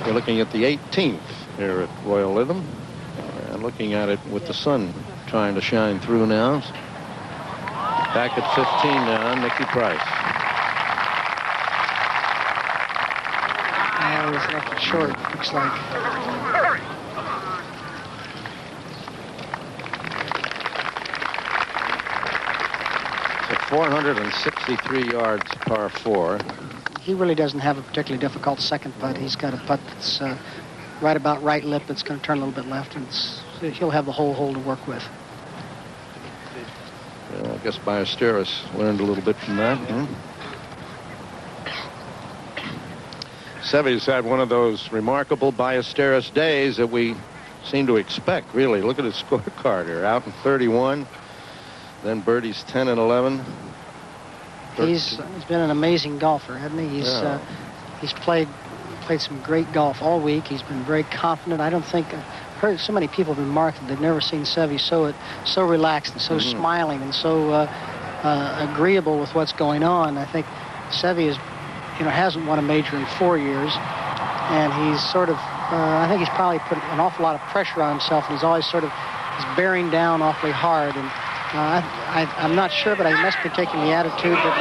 We're looking at the 18th here at Royal Lytham. And looking at it with the sun trying to shine through now. Back at 15 now, Nicky Price. He's left it short, looks like. So 463 yards, par 4. He really doesn't have a particularly difficult second putt. He's got a putt that's right about right lip. That's going to turn a little bit left, and he'll have the whole hole to work with. Well, I guess Ballesteros learned a little bit from that. Seve's had one of those remarkable Ballesteros days that we seem to expect, really. Look at his scorecard here. Out in 31, then birdies 10 and 11. He's been an amazing golfer, hasn't he? He's played some great golf all week. He's been very confident. I don't think I've heard so many people remark that they've never seen Seve so relaxed and so smiling and so agreeable with what's going on. I think Seve hasn't won a major in 4 years, and he's sort of I think he's probably put an awful lot of pressure on himself, and he's always sort of bearing down awfully hard. And I'm not sure, but I must be taking the attitude that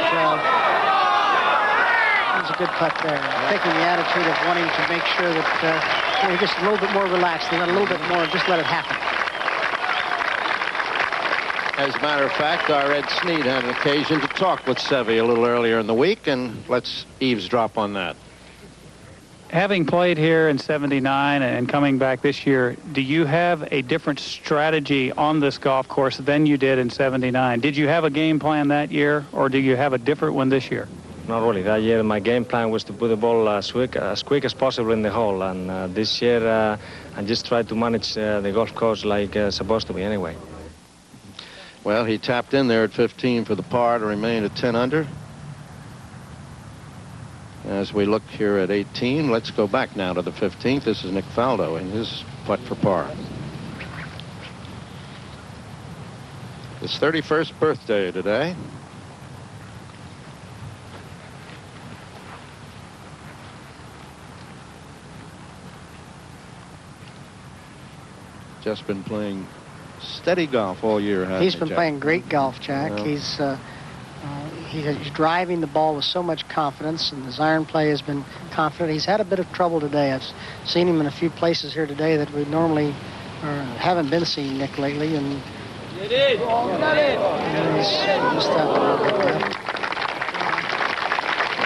there's a good putt there. Taking the attitude of wanting to make sure that he's just a little bit more relaxed. He got a little bit more, just let it happen. As a matter of fact, our Ed Sneed had an occasion to talk with Seve a little earlier in the week, and let's eavesdrop on that. Having played here in '79 and coming back this year, do you have a different strategy on this golf course than you did in '79? Did you have a game plan that year, or do you have a different one this year? Not really. That year, my game plan was to put the ball as quick as possible in the hole, and this year I just tried to manage the golf course like supposed to be anyway. Well, he tapped in there at 15 for the par to remain at 10 under. As we look here at 18, let's go back now to the 15th. This is Nick Faldo and his putt for par. His 31st birthday today. Just been playing steady golf all year, hasn't he? He's been playing great golf, Jack. Well, he's driving the ball with so much confidence, and his iron play has been confident. He's had a bit of trouble today. I've seen him in a few places here today that we normally haven't been seeing Nick lately, and he's just had a little bit left.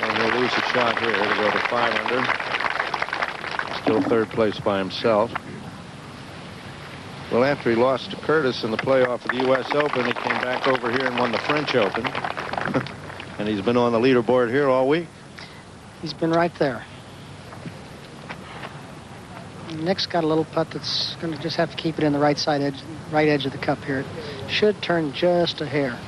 And he'll lose a shot here to go to 5 under. Still third place by himself. Well, after he lost to Curtis in the playoff of the U.S. Open, he came back over here and won the French Open. And he's been on the leaderboard here all week. He's been right there. Nick's got a little putt that's going to just have to keep it in the right edge of the cup here. It should turn just a hair.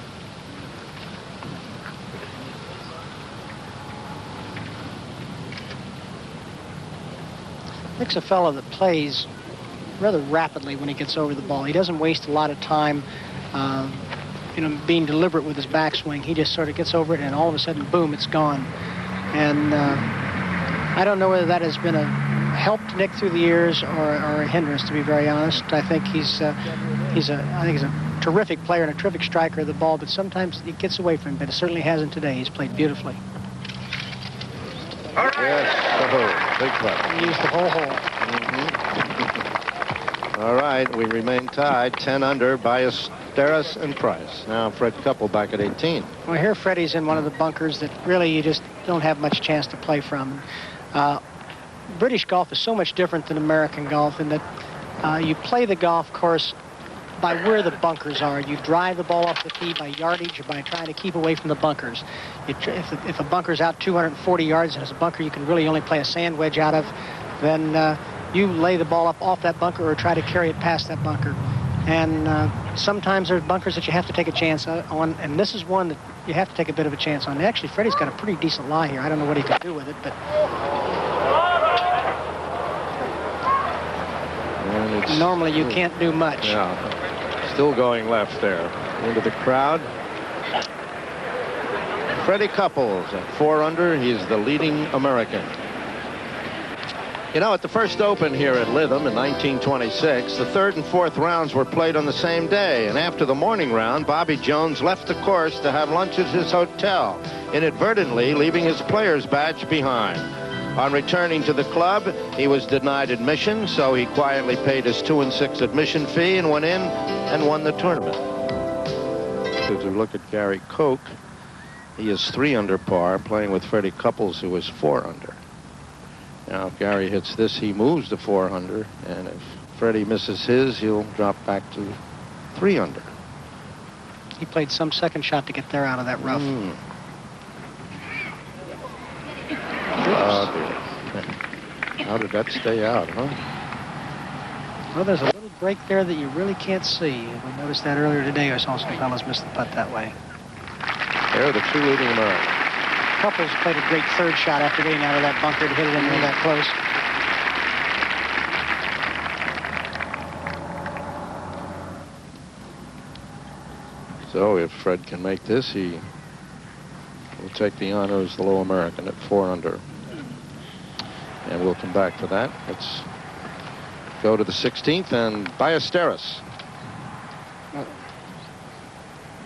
Nick's a fellow that plays rather rapidly when he gets over the ball. He doesn't waste a lot of time, being deliberate with his backswing. He just sort of gets over it, and all of a sudden, boom, it's gone. And I don't know whether that has been a help to Nick through the years or a hindrance, to be very honest. I think he's a terrific player and a terrific striker of the ball, but sometimes it gets away from him. But it certainly hasn't today. He's played beautifully. Yes, oh, big putt. He used the whole hole. All right, we remain tied, 10 under, Ballesteros and Price. Now Fred Couple back at 18. Well, here Freddie's in one of the bunkers that really you just don't have much chance to play from. British golf is so much different than American golf in that you play the golf course by where the bunkers are. You drive the ball off the tee by yardage or by trying to keep away from the bunkers. If a bunker's out 240 yards and it's a bunker you can really only play a sand wedge out of, then you lay the ball up off that bunker or try to carry it past that bunker. And sometimes there's bunkers that you have to take a chance on, and this is one that you have to take a bit of a chance on. Actually, Freddie's got a pretty decent lie here. I don't know what he can do with it, but... normally you can't do much. Yeah. Still going left there. Into the crowd. Freddie Couples at 4 under. He's the leading American. You know, at the first Open here at Lytham in 1926, the third and fourth rounds were played on the same day. And after the morning round, Bobby Jones left the course to have lunch at his hotel, inadvertently leaving his player's badge behind. On returning to the club, he was denied admission, so he quietly paid his 2 and 6 admission fee and went in and won the tournament. As we look at Gary Koch, he is 3 under par, playing with Freddie Couples, who is 4 under. Now, if Gary hits this, he moves to 4 under, and if Freddie misses his, he'll drop back to 3 under. He played some second shot to get there out of that rough. Oh, dear. How did that stay out, huh? Well, there's a little break there that you really can't see. We noticed that earlier today. I saw some fellas miss the putt that way. They're the 2 leading Americans. Couples played a great third shot after getting out of that bunker to hit it in there that close. So if Fred can make this, he will take the honor as the low American at 4 under. And we'll come back to that. Let's go to the 16th and Ballesteros.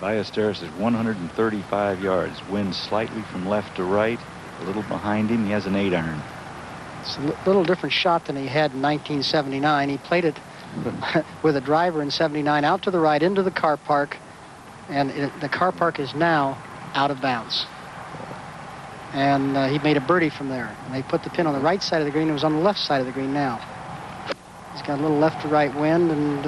Ballesteros is 135 yards. Wind slightly from left to right, a little behind him. He has an 8-iron. It's a little different shot than he had in 1979. He played it with a driver in 79 out to the right into the car park, and the car park is now out of bounds. And he made a birdie from there. And they put the pin on the right side of the green. It was on the left side of the green now. He's got a little left to right wind, and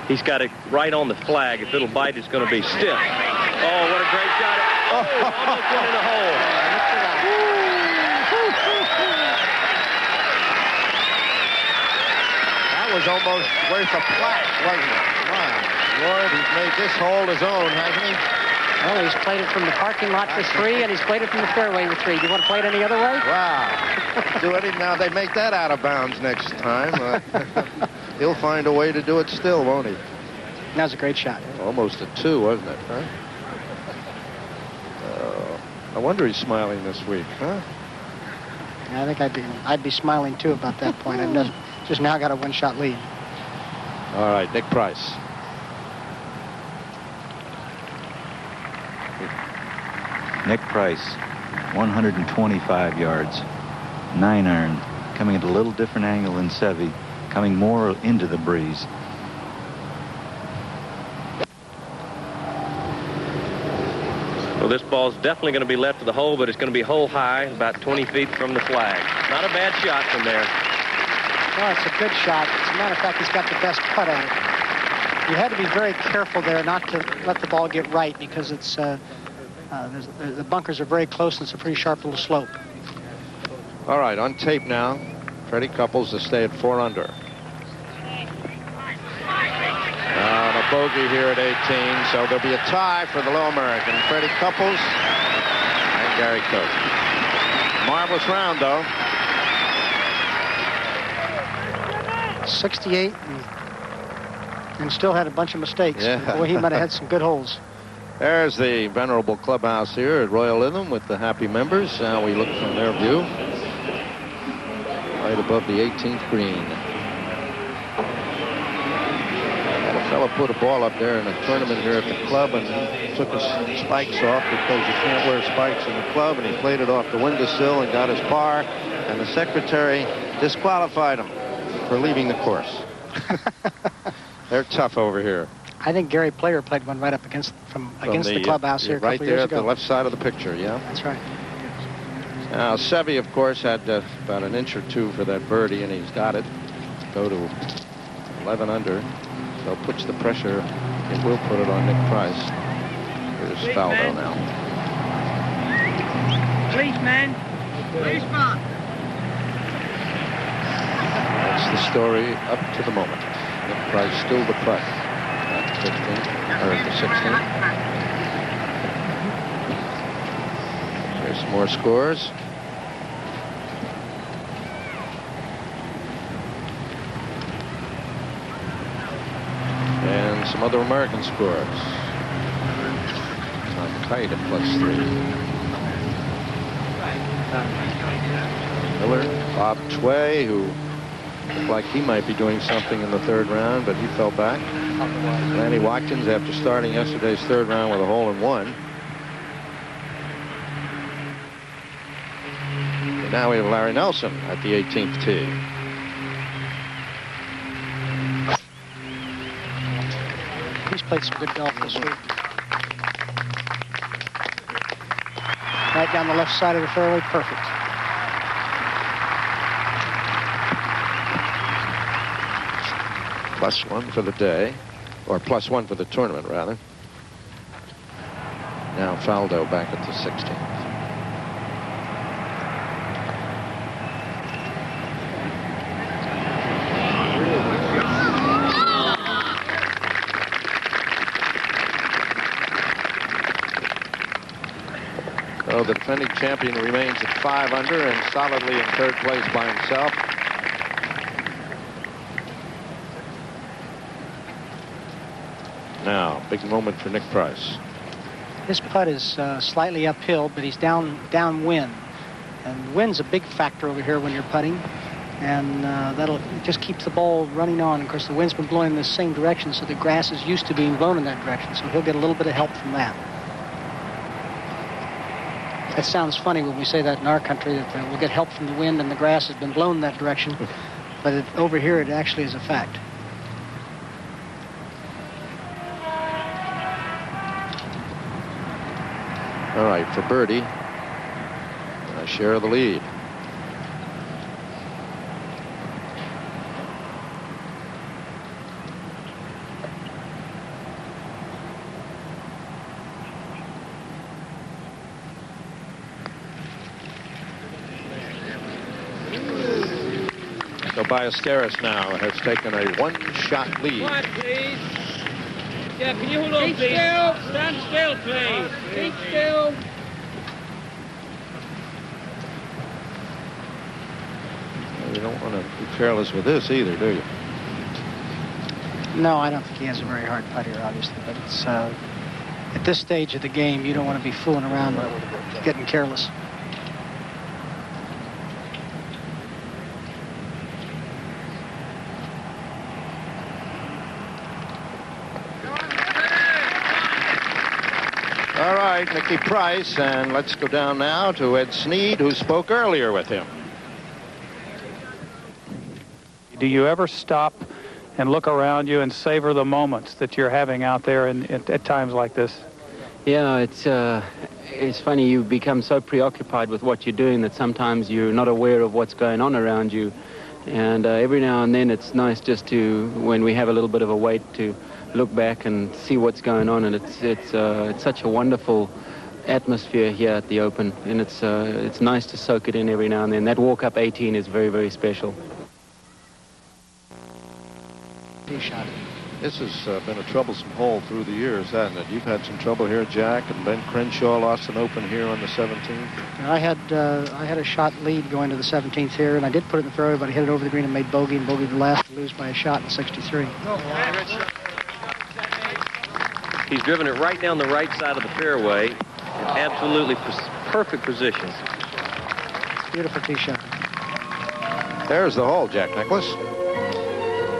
he's got it right on the flag. If it'll bite, it's going to be stiff. Oh, what a great shot. Oh, almost went in the hole. That was almost worth a plaque, wasn't it? My Lord, he's made this hole his own, hasn't he? well, he's played it from the parking lot for 3, and he's played it from the fairway for 3. Do you want to play it any other way? Wow. Do it now. They make that out of bounds next time. He'll find a way to do it still, won't he? That was a great shot. Almost a 2, wasn't it? Huh? I wonder he's smiling this week, huh? I think I'd be smiling too about that point. I've just now got a 1-shot lead. All right, Nick Price. Nick Price, 125 yards, 9-iron, coming at a little different angle than Seve, coming more into the breeze. Well, this ball's definitely going to be left of the hole, but it's going to be hole high, about 20 feet from the flag. Not a bad shot from there. Well, it's a good shot. As a matter of fact, he's got the best putt at it. You had to be very careful there not to let the ball get right, because it's the bunkers are very close, and it's a pretty sharp little slope. All right, on tape now. Freddie Couples to stay at 4 under. And a bogey here at 18, so there'll be a tie for the low American. Freddie Couples and Gary Koch. Marvelous round, though. 68 and still had a bunch of mistakes. Yeah. Boy, he might have had some good holes. There's the venerable clubhouse here at Royal Lytham with the happy members. Now we look from their view. Right above the 18th green. And a fellow put a ball up there in a tournament here at the club and took his spikes off because you can't wear spikes in the club, and he played it off the windowsill and got his par, and the secretary disqualified him for leaving the course. They're tough over here. I think Gary Player played one right up against the clubhouse here a couple right there years at ago. the left side of the picture, yeah. That's right. Now, Seve, of course, had about an inch or 2 for that birdie, and he's got it. Go to 11 under. So puts the pressure. It will put it on Nick Price. Here's Faldo now. Please, man. Please, man. That's the story up to the moment. Nick Price still the putt at the 15th, or the 16th. There's some more scores. And some other American scores. Tom Kite at +3. Miller, Bob Tway, who looked like he might be doing something in the third round, but he fell back. Lanny Watkins, after starting yesterday's third round with a hole-in-one. And now we have Larry Nelson at the 18th tee. He's played some good golf this week. Right down the left side of the fairway, perfect. +1 for the day, or +1 for the tournament, rather. Now Faldo back at the 16th. So the defending champion remains at 5 under and solidly in third place by himself. Now, big moment for Nick Price. His putt is slightly uphill, but he's downwind. And wind's a big factor over here when you're putting. And that'll just keep the ball running on. Of course, the wind's been blowing in the same direction, so the grass is used to being blown in that direction. So he'll get a little bit of help from that. It sounds funny when we say that in our country, that we'll get help from the wind and the grass has been blown in that direction. But over here, it actually is a fact. All right, for birdie, a share of the lead. So Ballesteros now has taken a one-shot lead. Quiet, please. Yeah, can you hold on, please? Still. Stand still, please. Keep still. You don't want to be careless with this either, do you? No, I don't think he has a very hard putt here, obviously. But it's at this stage of the game, you don't want to be fooling around with getting careless. All right, Nicky Price, and let's go down now to Ed Sneed, who spoke earlier with him. Do you ever stop and look around you and savor the moments that you're having out there at times like this? Yeah, it's funny. You become so preoccupied with what you're doing that sometimes you're not aware of what's going on around you. And every now and then it's nice just to, when we have a little bit of a wait, to look back and see what's going on. And it's such a wonderful atmosphere here at the Open, and it's nice to soak it in every now and then. That walk up 18 is very, very special. Shot. This has been a troublesome hole through the years, hasn't it? You've had some trouble here, Jack, and Ben Crenshaw lost an Open here on the 17th. I had a shot lead going to the 17th here, and I did put it in the fairway, but I hit it over the green and made bogey, and bogey the last to lose by a shot in 63. He's driven it right down the right side of the fairway in absolutely perfect position. Beautiful tee shot. There's the hole, Jack Nicklaus.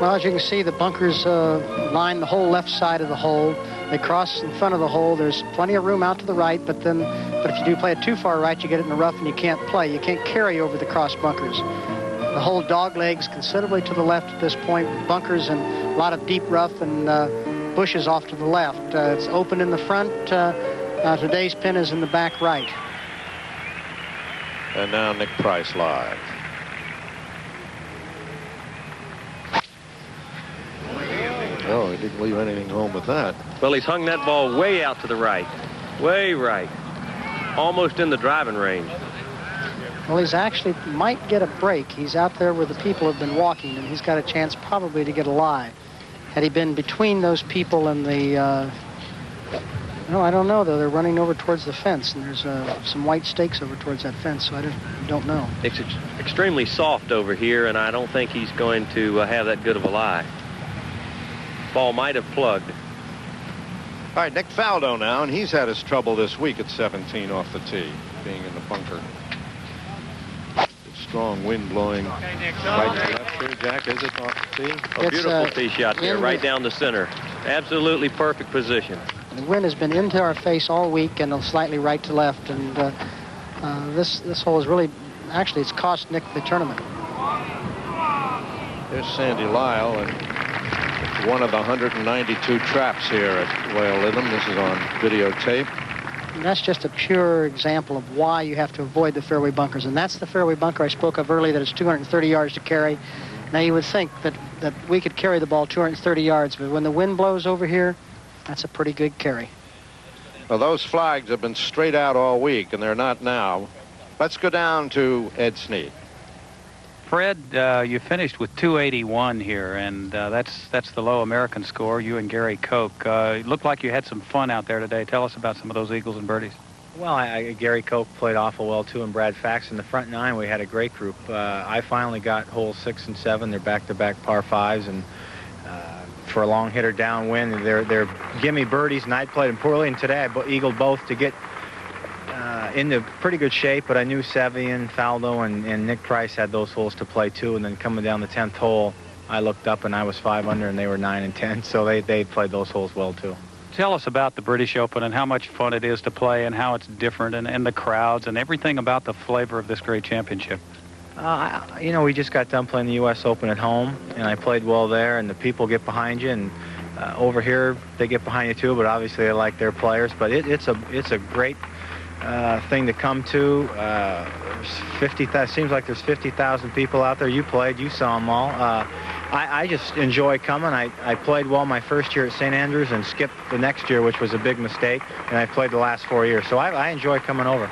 Well, as you can see, the bunkers line the whole left side of the hole. They cross in front of the hole. There's plenty of room out to the right, but if you do play it too far right, you get it in the rough and you can't play. You can't carry over the cross bunkers. The hole doglegs considerably to the left at this point, with bunkers and a lot of deep rough and bushes off to the left. It's open in the front. Today's pin is in the back right. And now Nick Price live. Oh, he didn't leave anything home with that. Well, he's hung that ball way out to the right. Way right. Almost in the driving range. Well, he's actually might get a break. He's out there where the people have been walking, and he's got a chance probably to get a lie. Had he been between those people and the... no, I don't know, though. They're running over towards the fence, and there's some white stakes over towards that fence, so I don't know. It's extremely soft over here, and I don't think he's going to have that good of a lie. Ball might have plugged. All right, Nick Faldo now, and he's had his trouble this week at 17 off the tee, being in the bunker. It's strong wind blowing right to left here, Jack, is it off the tee? A beautiful tee shot there, right down the center. Absolutely perfect position. The wind has been into our face all week and slightly right to left, and this hole is really, actually, it's cost Nick the tournament. There's Sandy Lyle, and it's one of the 192 traps here at Whale Lytham. This is on videotape. And that's just a pure example of why you have to avoid the fairway bunkers. And that's the fairway bunker I spoke of earlier, that it's 230 yards to carry. Now, you would think that we could carry the ball 230 yards, but when the wind blows over here, that's a pretty good carry. Well, those flags have been straight out all week, and they're not now. Let's go down to Ed Snead. Fred, you finished with 281 here, and that's the low American score. You and Gary Koch. It looked like you had some fun out there today. Tell us about some of those eagles and birdies. Well, Gary Koch played awful well, too, and Brad Fax in the front nine. We had a great group. I finally got holes 6 and 7. They're back-to-back par 5s, and for a long hitter downwind, they're gimme birdies, and I played them poorly, and today I eagled both to get into pretty good shape, but I knew Sevian, Faldo, and Nick Price had those holes to play, too, and then coming down the 10th hole, I looked up, and I was 5 under, and they were 9 and 10, so they played those holes well, too. Tell us about the British Open and how much fun it is to play and how it's different and the crowds and everything about the flavor of this great championship. You know, we just got done playing the U.S. Open at home, and I played well there, and the people get behind you, and over here they get behind you too, but obviously they like their players. But it's a great thing to come to. Seems like there's 50,000 people out there. You played, you saw them all. I just enjoy coming. I played well my first year at St. Andrews and skipped the next year, which was a big mistake, and I played the last 4 years. So I enjoy coming over.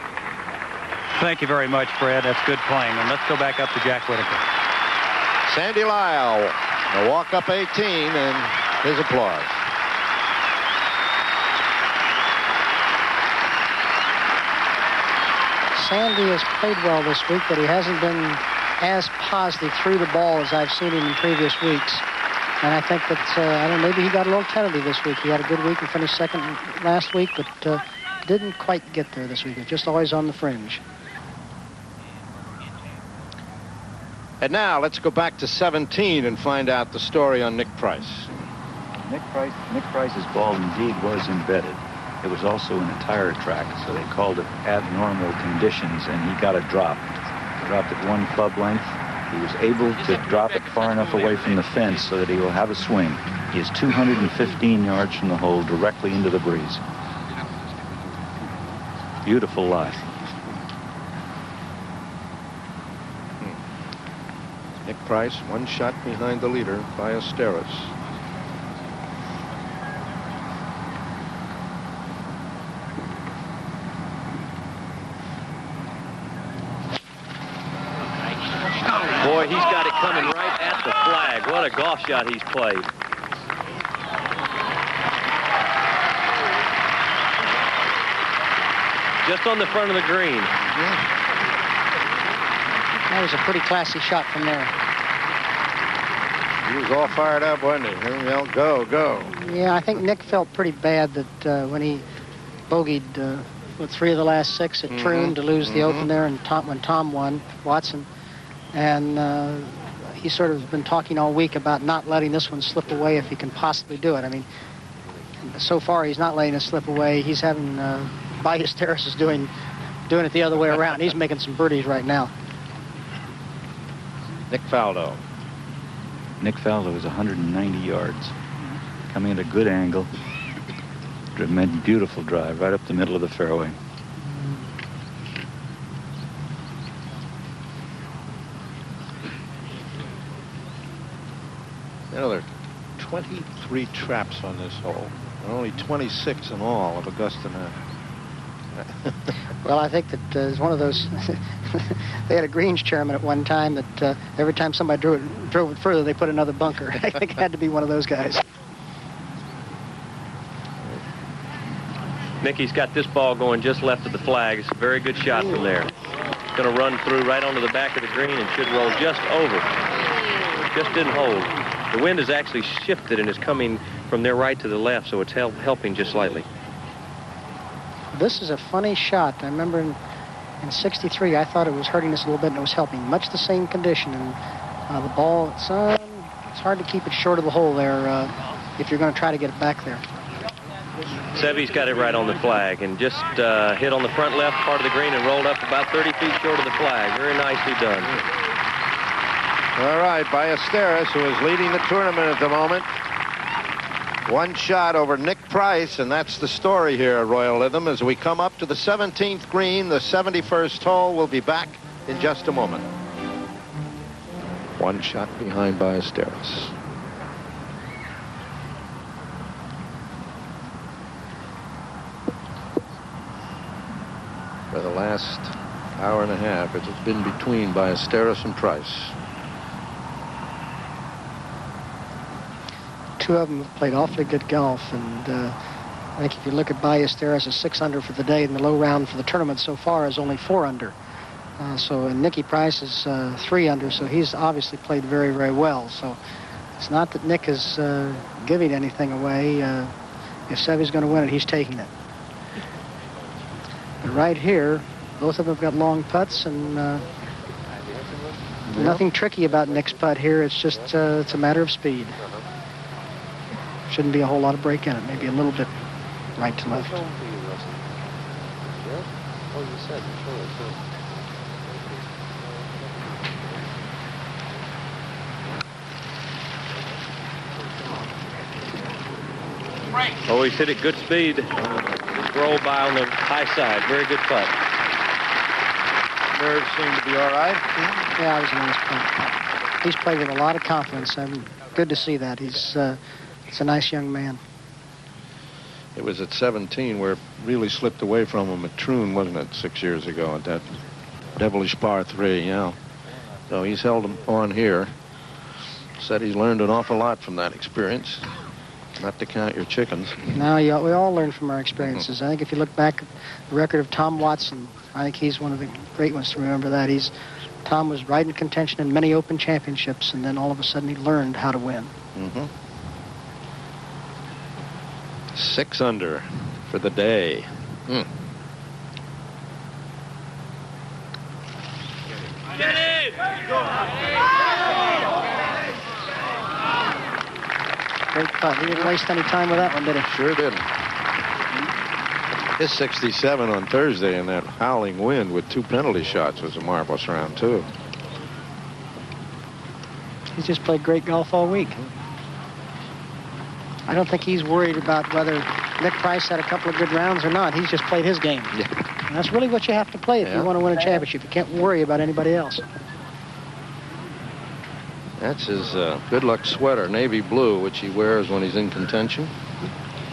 Thank you very much, Fred. That's good playing. And let's go back up to Jack Whitaker. Sandy Lyle, a walk-up 18, and his applause. Sandy has played well this week, but he hasn't been as positive through the ball as I've seen him in previous weeks. And I think that, I don't know, maybe he got a little tentative this week. He had a good week and finished second last week, but didn't quite get there this week. He's just always on the fringe. And now let's go back to 17 and find out the story on Nick Price. Nick Price's ball indeed was embedded. It was also in a tire track, so they called it abnormal conditions, and he got a drop. Dropped it 1 club length. He was able to drop it far enough away from the fence so that he will have a swing. He is 215 yards from the hole, directly into the breeze. Beautiful lie. Nick Price, 1 shot behind the leader by Asteris. Boy, he's got it coming right at the flag. What a golf shot he's played. Just on the front of the green. Yeah. That was a pretty classy shot from there. He was all fired up, wasn't he? He yelled, go, go. Yeah, I think Nick felt pretty bad that when he bogeyed with 3 of the last 6 at Troon to lose the Open there, and when Tom won, Watson. And he sort of been talking all week about not letting this one slip away if he can possibly do it. I mean, so far he's not letting it slip away. He's having, Bias Terrace is doing it the other way around. He's making some birdies right now. Nick Faldo. Nick Faldo is 190 yards. Coming at a good angle. Beautiful drive right up the middle of the fairway. You know, there are 23 traps on this hole. There are only 26 in all of Augusta now. Well, I think that it's one of those. They had a greens chairman at one time that every time somebody drove it further, they put another bunker. I think it had to be one of those guys. Mickey's got this ball going just left of the flag. It's a very good shot from there. It's going to run through right onto the back of the green and should roll just over. Just didn't hold. The wind has actually shifted and is coming from their right to the left, so it's helping just slightly. This is a funny shot. I remember In 63, I thought it was hurting us a little bit, and it was helping. Much the same condition, and the ball, it's hard to keep it short of the hole there if you're going to try to get it back there. Seve's got it right on the flag and just hit on the front left part of the green and rolled up about 30 feet short of the flag. Very nicely done. All right, Ballesteros, who is leading the tournament at the moment. One shot over Nick Price, and that's the story here at Royal Lytham. As we come up to the 17th green, the 71st hole, we'll be back in just a moment. One shot behind Ballesteros. For the last hour and a half, it's been between Ballesteros and Price. Two of them have played awfully good golf, and I think if you look at Ballesteros, as 6 under for the day, and the low round for the tournament so far is only 4 under. And Nicky Price is 3 under, so he's obviously played very, very well. So it's not that Nick is giving anything away. If Seve's going to win it, he's taking it. But right here, both of them have got long putts, and nothing tricky about Nick's putt here. It's just it's a matter of speed. Shouldn't be a whole lot of break in it. Maybe a little bit right to left. Always hit it good speed. Just roll by on the high side. Very good putt. Nerves seem to be all right. Yeah, it was a nice putt. He's played with a lot of confidence. Good to see that. He's a nice young man. It was at 17 where it really slipped away from him at Troon, wasn't it, 6 years ago at that devilish par 3, yeah. So he's held him on here. Said he's learned an awful lot from that experience. Not to count your chickens. No, we all learn from our experiences. I think if you look back at the record of Tom Watson, I think he's one of the great ones to remember that. Tom was right in contention in many Open Championships, and then all of a sudden he learned how to win. 6 under for the day. Get it! Great putt. He didn't waste any time with that one, did he? Sure didn't. His 67 on Thursday in that howling wind with 2 penalty shots was a marvelous round, too. He's just played great golf all week. I don't think he's worried about whether Nick Price had a couple of good rounds or not. He's just played his game. Yeah. And that's really what you have to play if you want to win a championship. You can't worry about anybody else. That's his good luck sweater, navy blue, which he wears when he's in contention.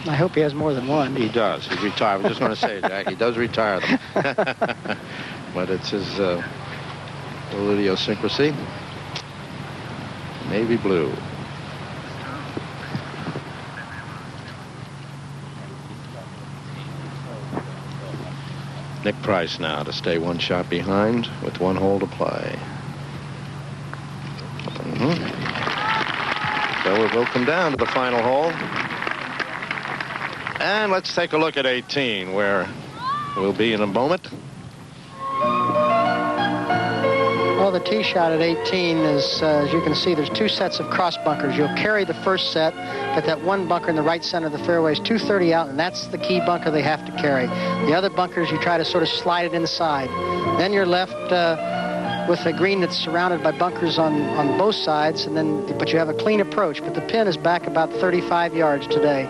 I hope he has more than one. He does. He's retired. I was just going to say, Jack, he does retire them. But it's his little idiosyncrasy. Navy blue. Nick Price now to stay 1 shot behind with 1 hole to play. So it will come down to the final hole. And let's take a look at 18, where we'll be in a moment. Well, the tee shot at 18 is, as you can see, there's 2 sets of cross bunkers. You'll carry the first set, but that one bunker in the right center of the fairway is 230 out, and that's the key bunker they have to carry. The other bunkers, you try to sort of slide it inside. Then you're left with a green that's surrounded by bunkers on both sides, but you have a clean approach. But the pin is back about 35 yards today.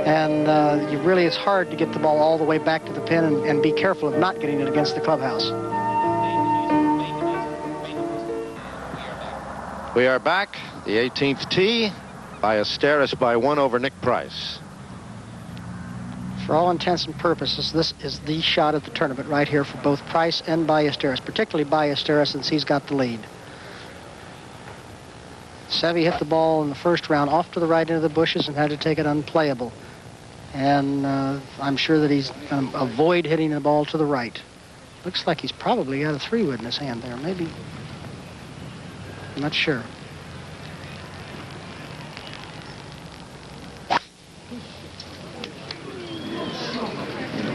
And it's hard to get the ball all the way back to the pin and be careful of not getting it against the clubhouse. We are back. The 18th tee. Ballesteros by 1 over Nick Price. For all intents and purposes, this is the shot of the tournament right here for both Price and Ballesteros, particularly Ballesteros since he's got the lead. Seve hit the ball in the first round off to the right into the bushes and had to take it unplayable. And I'm sure that he's going to avoid hitting the ball to the right. Looks like he's probably got a 3-wood in his hand there. Maybe. I'm not sure.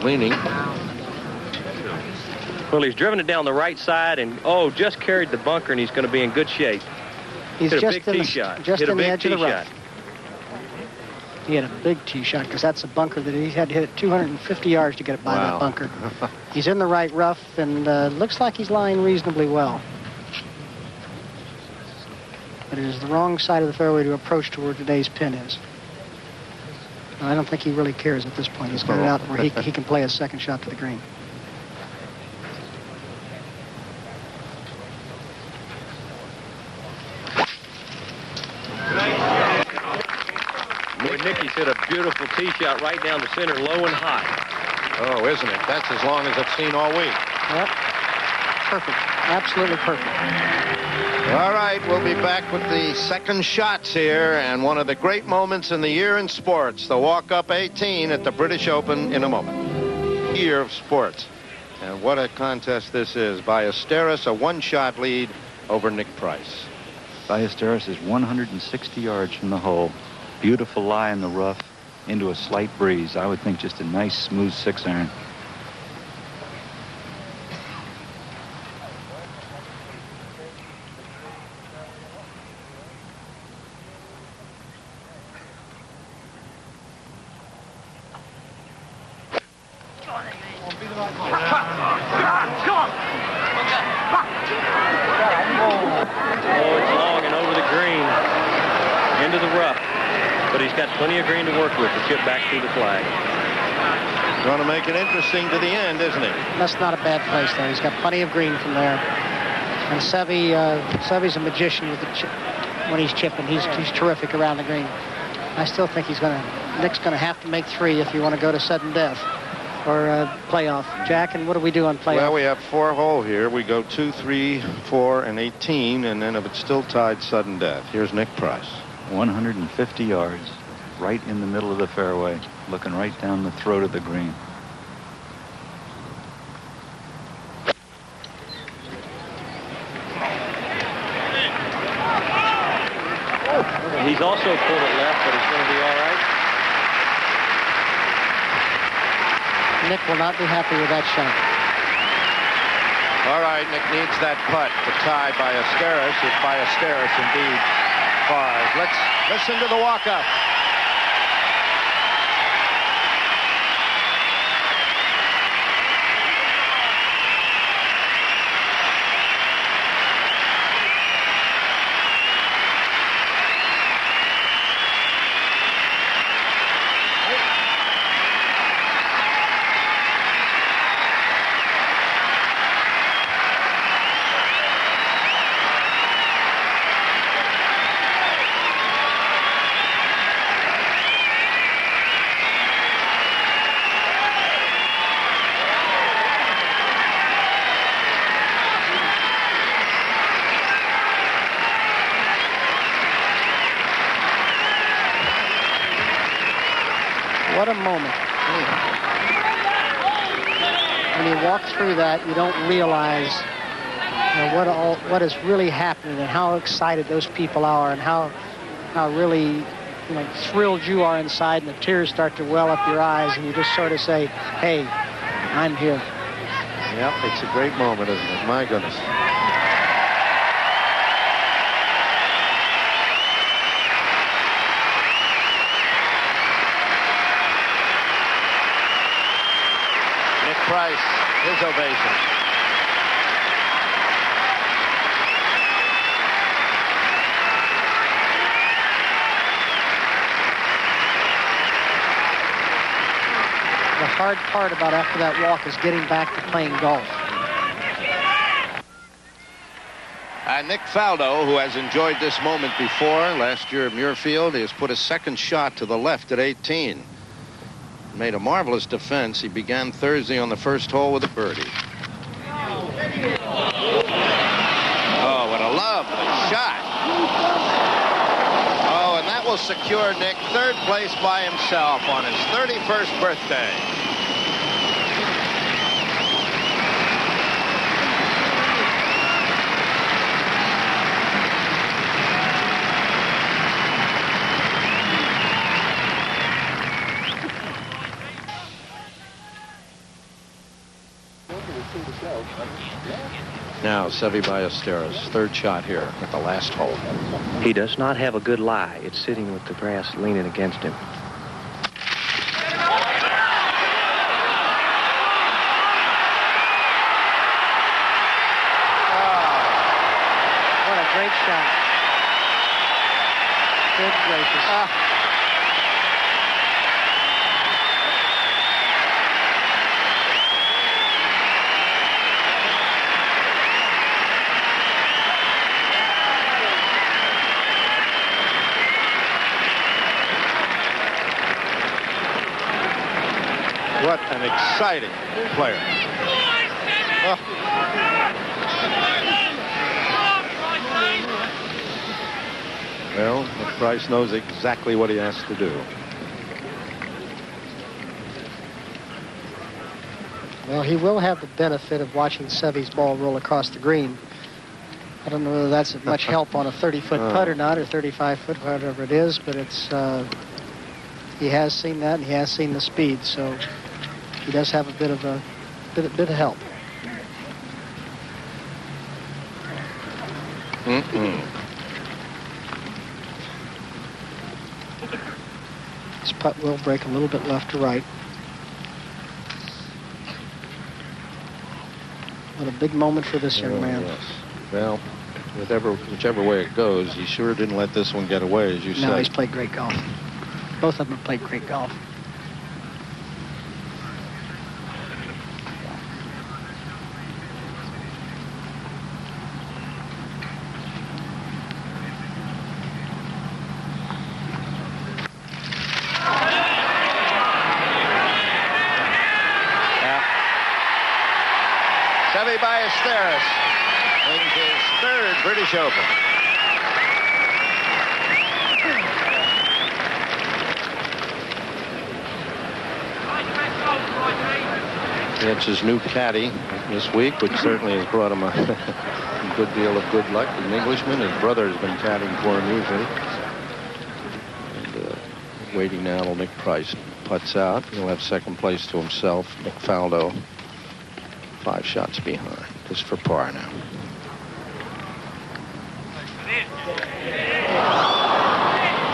Leaning. Well, he's driven it down the right side and, just carried the bunker, and he's going to be in good shape. He's hit a just big in tee the, shot. just hit in a the big edge of the tee rough. shot. He had a big tee shot because that's a bunker that he had to hit it 250 yards to get it by that bunker. He's in the right rough and looks like he's lying reasonably well. But it is the wrong side of the fairway to approach to where today's pin is. I don't think he really cares at this point. He's got it out where he can play a second shot to the green. Boy, Nicky's hit a beautiful tee shot right down the center, low and high. Oh, isn't it? That's as long as I've seen all week. Yep. Perfect. Absolutely perfect. All right, we'll be back with the second shots here, and one of the great moments in the year in sports, the walk-up 18 at the British Open in a moment. Year of sports. And what a contest this is. Ballesteros, a one-shot lead over Nick Price. Ballesteros is 160 yards from the hole. Beautiful lie in the rough into a slight breeze. I would think just a nice, smooth 6-iron. Plenty of green to work with to chip back through the flag. Going to make it interesting to the end, isn't he? That's not a bad place there. He's got plenty of green from there. And Seve's a magician with the when he's chipping. He's terrific around the green. I still think Nick's going to have to make 3 if you want to go to sudden death or playoff. Jack, and what do we do on playoff? Well, we have 4 hole here. We go 2, 3, 4, and 18, and then if it's still tied, sudden death. Here's Nick Price. 150 yards. Right in the middle of the fairway, looking right down the throat of the green. He's also pulled it left, but he's going to be all right. Nick will not be happy with that shot. All right, Nick needs that putt to tie Ballesteros if Ballesteros indeed fires. Let's listen to the walk-up. What a moment. When you walk through that, you don't realize what is really happening and how excited those people are and how really thrilled you are inside, and the tears start to well up your eyes, and you just sort of say, hey, I'm here. Yep, it's a great moment, isn't it? My goodness. Price, his ovation. The hard part about after that walk is getting back to playing golf. And Nick Faldo, who has enjoyed this moment before, last year at Muirfield, he has put a second shot to the left at 18. Made a marvelous defense. He began Thursday on the first hole with a birdie. Oh, what a lovely shot. Oh, and that will secure Nick third place by himself on his 31st birthday. Now, Seve Ballesteros, third shot here at the last hole. He does not have a good lie. It's sitting with the grass leaning against him. What a great shot. Good gracious. What an exciting player. Oh. Well, Price knows exactly what he has to do. Well, he will have the benefit of watching Seve's ball roll across the green. I don't know whether that's much help on a 30-foot putt or not, or 35-foot, whatever it is, but it's he has seen that, and he has seen the speed, so he does have a bit of help. This putt will break a little bit left to right. What a big moment for this young man. Yes. Well, whichever way it goes, he sure didn't let this one get away, as you said. No, he's played great golf. Both of them have played great golf. Seve Ballesteros wins his third British Open. It's his new caddy this week, which certainly has brought him a good deal of good luck. He's an Englishman. His brother has been caddying for him usually. And, waiting now till Nick Price putts out. He'll have second place to himself. Nick Faldo 5 shots behind, just for par now.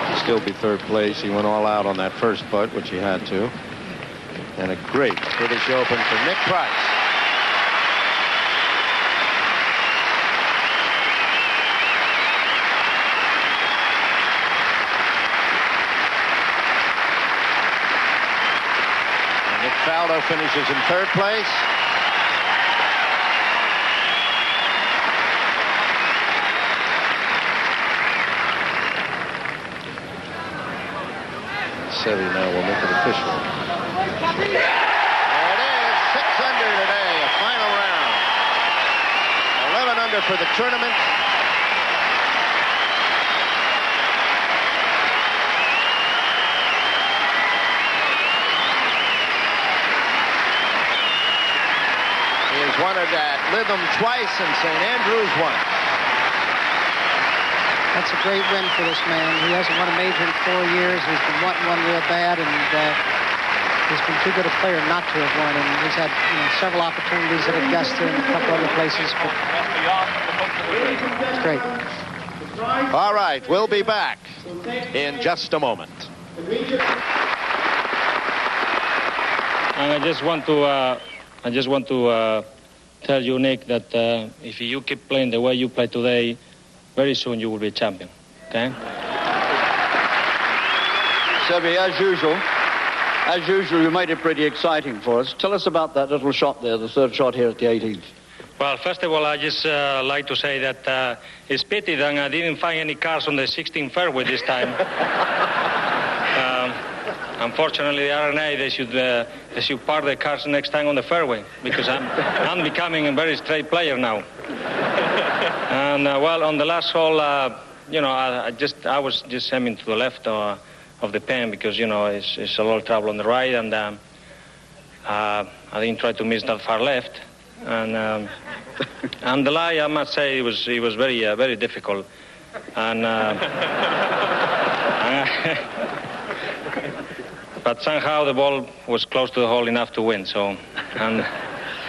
He'll still be third place. He went all out on that first putt, which he had to. And a great British Open for Nick Price. And Nick Faldo finishes in third place. Seve now will make it official. There it is, 6 under today, a final round. 11 under for the tournament. He has won it at Lytham twice and St Andrews once. That's a great win for this man. He hasn't won a major in 4 years. He's been wanting one real bad, and he's been too good a player not to have won. And he's had several opportunities at Augusta and a couple other places. But it's great. All right, we'll be back in just a moment. And I just want to tell you, Nick, that if you keep playing the way you play today, very soon you will be a champion, okay? Seve, as usual, you made it pretty exciting for us. Tell us about that little shot there, the third shot here at the 18th. Well, first of all, I just like to say that it's pity that I didn't find any cars on the 16th fairway this time. Unfortunately, the R&A, they should park the cars next time on the fairway, because I'm becoming a very straight player now. And well, on the last hole, I was just aiming to the left of the pin, because it's a lot of trouble on the right, and I didn't try to miss that far left. And the lie, I must say, it was very very difficult, and but somehow the ball was close to the hole enough to win. So, and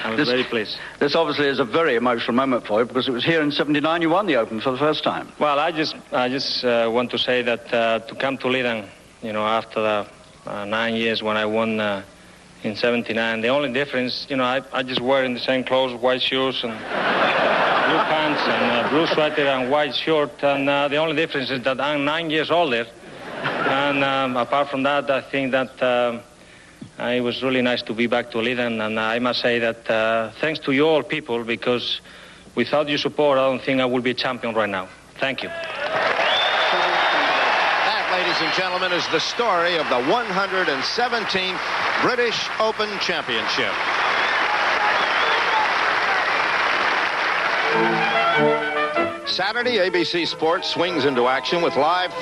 I was very pleased. This obviously is a very emotional moment for you because it was here in '79 you won the Open for the first time. Well, I just want to say that to come to Lytham, after the 9 years when I won in '79, the only difference, I just wearing the same clothes, white shoes and blue pants and blue sweater and white shirt, and the only difference is that I'm 9 years older. And apart from that, I think that it was really nice to be back to Lytham, and I must say that thanks to you all people, because without your support, I don't think I would be a champion right now. Thank you. That, ladies and gentlemen, is the story of the 117th British Open Championship. Saturday, ABC Sports swings into action with live